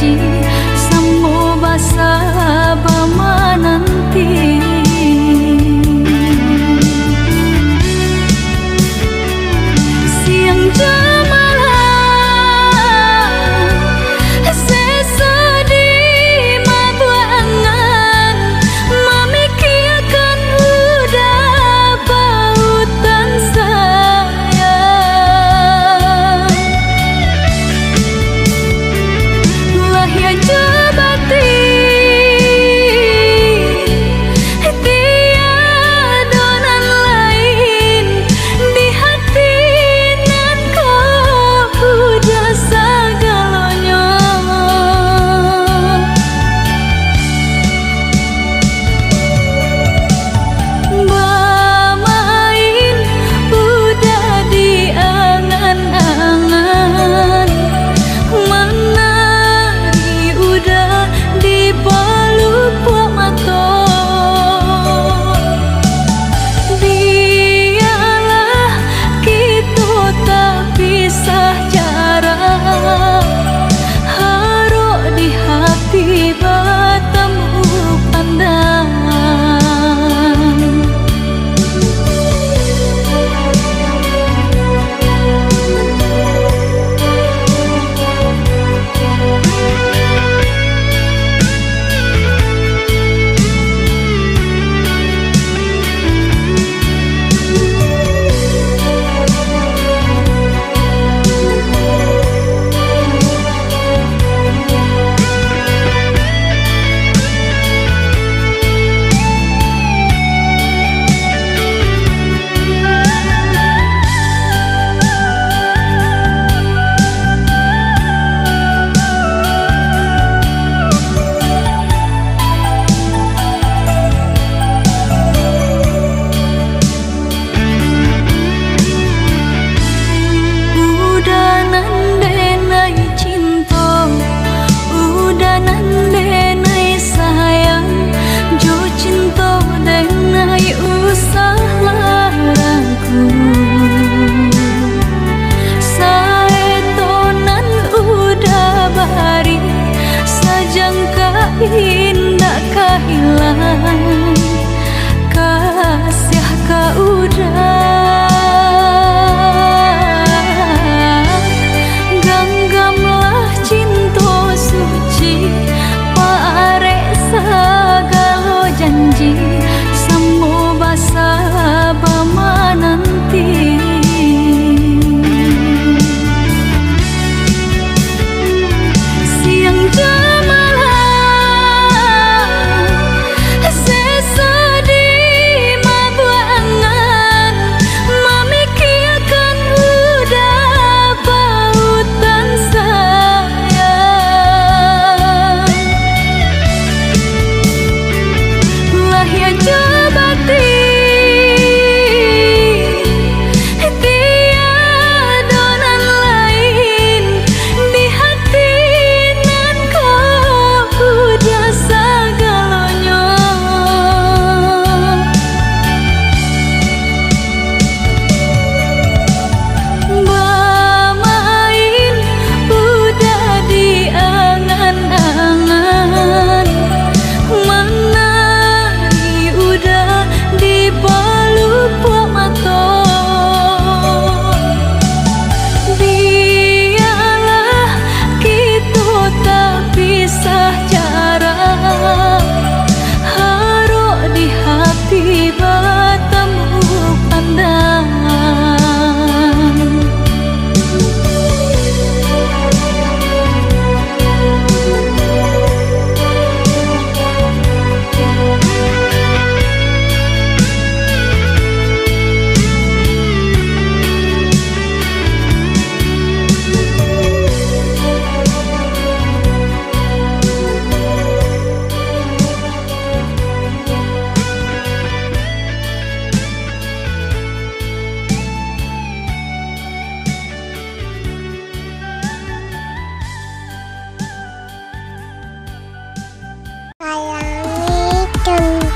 janji samo basa bama nanti. Siang jemalah sesedih mabuangan memikirkan udah pautan sayang. Lah ya jabati tiadonan lain di hati nan kau udah segalanya. Bermain udah di angan-angan, menari udah di pelupuk mata. Biarlah kita tak pisah jarak, haruk di hati bertemu pandang. Udah nandenai cinta, udah nandenai sayang, jo cinta denai usah larangku. Saetonan udah bari, sajangka indah kehilang, kasih kau udah. Genggamlah cinta suci, parek segala janji, samo basa bama nanti. Siang jemalah sesedih mabuangan memikirkan udah pautan sayang. Lah ya jabati tiadonan lain di hati nan kau udah segalanya. Bermain udah di angan-angan, menari udah di pelupuk mata. Biarlah kita tak pisah jarak, haruk di hati bertemu pandang. Sayangi